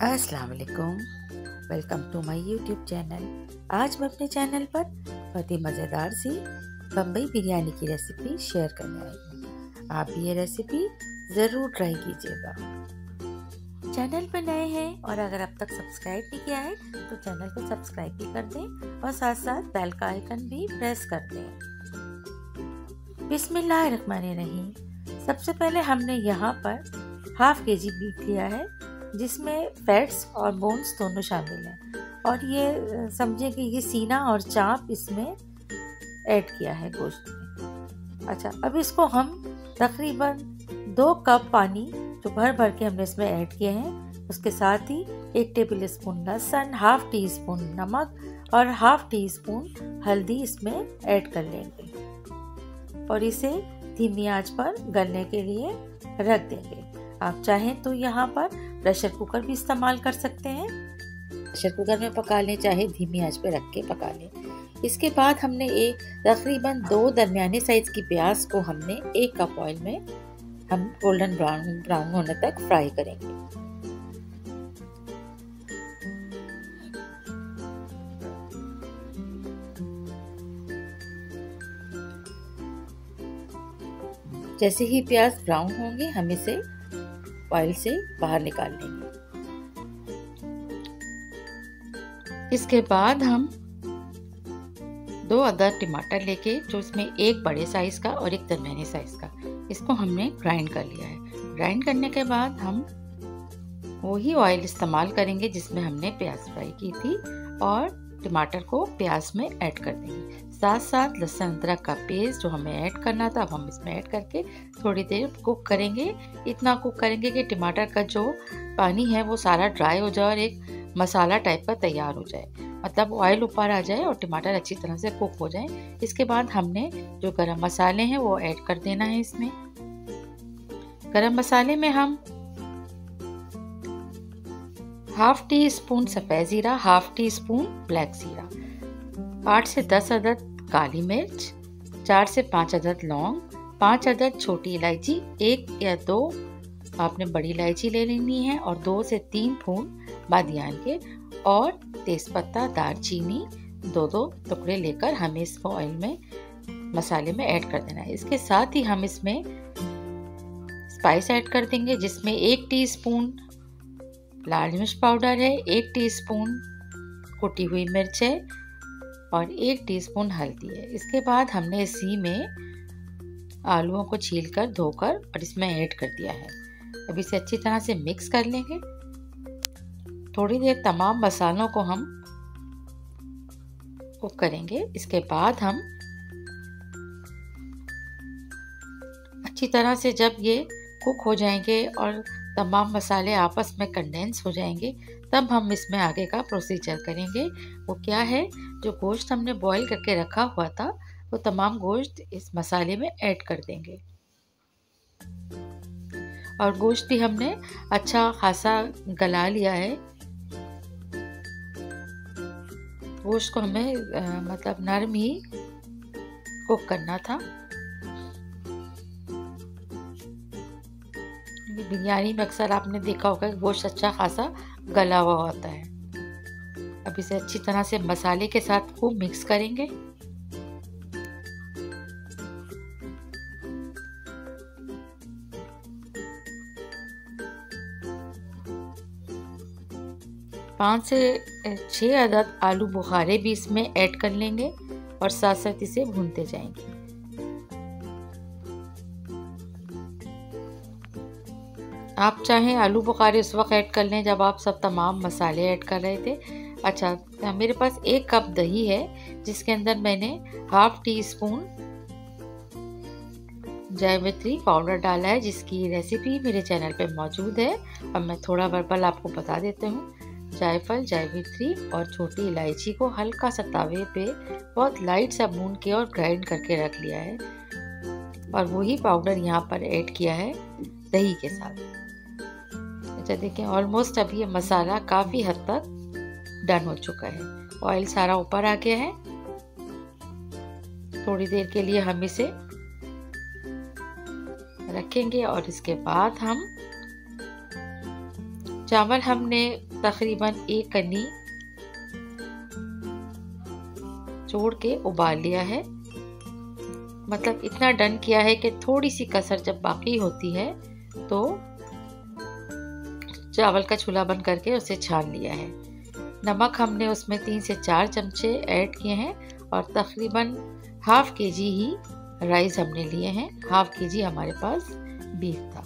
अस्सलाम वालेकुम, welcome to my YouTube channel. आज मैं अपने चैनल पर बहुत ही मज़ेदार सी बम्बई बिरयानी की रेसिपी शेयर करने आई हूँ। आप भी ये रेसिपी ज़रूर ट्राई कीजिएगा। चैनल पर नए हैं और अगर अब तक सब्सक्राइब नहीं किया है तो चैनल को सब्सक्राइब भी कर दें और साथ साथ बेल का आइकन भी प्रेस कर दें। बिस्मिल्लाहिर्रहमानिर्रहीम। सबसे पहले हमने यहाँ पर हाफ केजी बीफ लिया है जिसमें फैट्स और बोन्स दोनों शामिल हैं, और ये समझिए कि ये सीना और चाप इसमें ऐड किया है गोश्त में। अच्छा, अब इसको हम तकरीबन 2 कप पानी जो भर भर के हमने इसमें ऐड किए हैं, उसके साथ ही 1 टेबल स्पून लहसुन, हाफ टी स्पून नमक और हाफ टी स्पून हल्दी इसमें ऐड कर लेंगे और इसे धीमी आंच पर गलने के लिए रख देंगे। आप चाहें तो यहाँ पर प्रेशर कुकर भी इस्तेमाल कर सकते हैं। प्रेशर कुकर में पका लें, चाहे धीमी आंच पे रख के पका लें। इसके बाद हमने तकरीबन 2 दरमियाने साइज की प्याज को हमने 1 कप ऑयल में हम गोल्डन ब्राउन होने तक फ्राई करेंगे। जैसे ही प्याज ब्राउन होंगे हम इसे ऑयल से बाहर निकाल लेंगे। इसके बाद हम 2 अदद टमाटर लेके, जो इसमें एक बड़े साइज का और एक दरमियाने साइज का, इसको हमने ग्राइंड कर लिया है। ग्राइंड करने के बाद हम वही ऑयल इस्तेमाल करेंगे जिसमें हमने प्याज फ्राई की थी और टमाटर को प्याज में ऐड कर देंगे। साथ साथ लहसुन अदरक का पेस्ट जो हमें ऐड करना था, अब हम इसमें ऐड करके थोड़ी देर कुक करेंगे। इतना कुक करेंगे कि टमाटर का जो पानी है वो सारा ड्राई हो जाए और एक मसाला टाइप का तैयार हो जाए, मतलब ऑयल ऊपर आ जाए और टमाटर अच्छी तरह से कुक हो जाए। इसके बाद हमने जो गरम मसाले हैं वो ऐड कर देना है इसमें। गरम मसाले में हम हाफ टी स्पून सफ़ेद ज़ीरा, हाफ टी स्पून ब्लैक ज़ीरा, 8 से 10 अदद काली मिर्च, 4 से 5 अदद लौंग, 5 अदद छोटी इलायची, 1 या 2 आपने बड़ी इलायची ले लेनी है और 2 से 3 फूल बादियान के, और तेज़पत्ता, दालचीनी 2-2 टुकड़े लेकर हमें इसको ऑयल में मसाले में ऐड कर देना है। इसके साथ ही हम इसमें स्पाइस ऐड कर देंगे, जिसमें 1 टीस्पून लाल मिर्च पाउडर है, 1 टीस्पून कुटी हुई मिर्च है और 1 टीस्पून हल्दी है। इसके बाद हमने इसी में आलूओं को छीलकर धोकर और इसमें ऐड कर दिया है। अब इसे अच्छी तरह से मिक्स कर लेंगे। थोड़ी देर तमाम मसालों को हम कुक करेंगे। इसके बाद हम अच्छी तरह से जब ये कुक हो जाएंगे और तमाम मसाले आपस में कंडेंस हो जाएंगे, तब हम इसमें आगे का प्रोसीजर करेंगे। वो क्या है, जो गोश्त हमने बॉईल करके रखा हुआ था वो तमाम गोश्त इस मसाले में ऐड कर देंगे और गोश्त भी हमने अच्छा खासा गला लिया है। गोश्त को हमें मतलब नरम ही कुक करना था। बिरयानी में अक्सर आपने देखा होगा कि गोश्त अच्छा खासा गला हुआ होता है। अब इसे अच्छी तरह से मसाले के साथ खूब मिक्स करेंगे। पाँच से 6 अदद आलू बुखारे भी इसमें ऐड कर लेंगे और साथ साथ इसे भूनते जाएंगे। आप चाहें आलू बुखारे उस वक्त ऐड कर लें जब आप सब तमाम मसाले ऐड कर रहे थे। अच्छा, मेरे पास 1 कप दही है जिसके अंदर मैंने हाफ टी स्पून जावित्री पाउडर डाला है, जिसकी रेसिपी मेरे चैनल पे मौजूद है। और मैं थोड़ा वर्बल आपको बता देती हूँ। जायफल, जावित्री और छोटी इलायची को हल्का सा तवे पे बहुत लाइट सा भून के और ग्राइंड करके रख लिया है और वही पाउडर यहाँ पर ऐड किया है दही के साथ। अच्छा, देखें ऑलमोस्ट अभी ये मसाला काफ़ी हद तक डन हो चुका है। ऑयल सारा ऊपर आ गया है। थोड़ी देर के लिए हम इसे रखेंगे और इसके बाद हम चावल हमने तकरीबन 1 कनी जोड़ के उबाल लिया है। मतलब इतना डन किया है कि थोड़ी सी कसर जब बाकी होती है तो चावल का चूल्हा बंद करके उसे छान लिया है। नमक हमने उसमें 3 से 4 चमचे ऐड किए हैं और तकरीबन ½ kg ही राइस हमने लिए हैं। ½ kg हमारे पास बीफ था।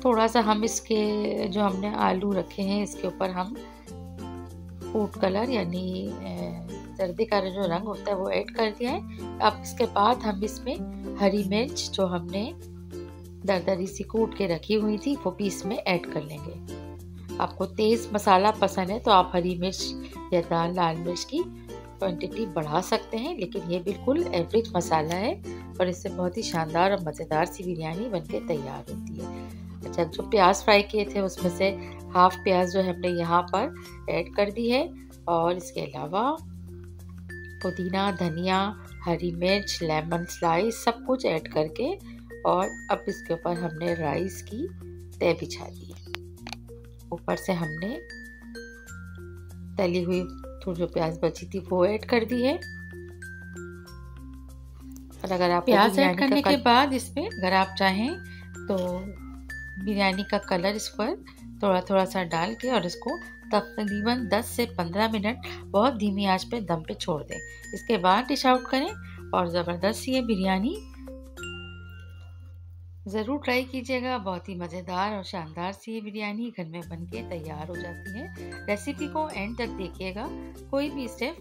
थोड़ा सा हम इसके जो हमने आलू रखे हैं इसके ऊपर हम फूड कलर यानी सर्दी का जो रंग होता है वो ऐड कर दिया है। अब इसके बाद हम इसमें हरी मिर्च जो हमने दरदरी सी कूट के रखी हुई थी वो भी इसमें ऐड कर लेंगे। आपको तेज़ मसाला पसंद है तो आप हरी मिर्च या लाल मिर्च की क्वांटिटी बढ़ा सकते हैं, लेकिन ये बिल्कुल एवरेज मसाला है और इससे बहुत ही शानदार और मज़ेदार सी बिरयानी बनके तैयार होती है। अच्छा, जो प्याज फ्राई किए थे उसमें से ½ प्याज जो हमने यहाँ पर ऐड कर दी है और इसके अलावा पुदीना, धनिया, हरी मिर्च, लेमन स्लाइस सब कुछ ऐड करके और अब इसके ऊपर हमने राइस की तह बिछा दी है। ऊपर से हमने तली हुई थोड़ी जो प्याज बची थी वो ऐड कर दी है। और अगर आप प्याज ऐड करने के बाद इसमें अगर आप चाहें तो बिरयानी का कलर इस पर थोड़ा थोड़ा सा डाल के और इसको तकरीबन 10 से 15 मिनट बहुत धीमी आंच पे दम पे छोड़ दें। इसके बाद डिश आउट करें और ज़बरदस्त ये बिरयानी ज़रूर ट्राई कीजिएगा। बहुत ही मज़ेदार और शानदार सी ये बिरयानी घर में बनके तैयार हो जाती है। रेसिपी को एंड तक देखिएगा, कोई भी स्टेप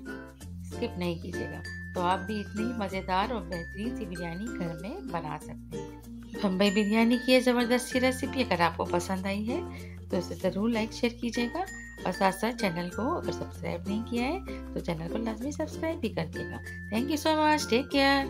स्किप नहीं कीजिएगा, तो आप भी इतनी मज़ेदार और बेहतरीन सी बिरयानी घर में बना सकते हैं। बम्बई बिरयानी की ये ज़बरदस्त सी रेसिपी अगर आपको पसंद आई है तो इसे ज़रूर लाइक शेयर कीजिएगा और साथ साथ चैनल को अगर सब्सक्राइब नहीं किया है तो चैनल को लाजमी सब्सक्राइब भी कर दिएगा। Thank you so much, take care.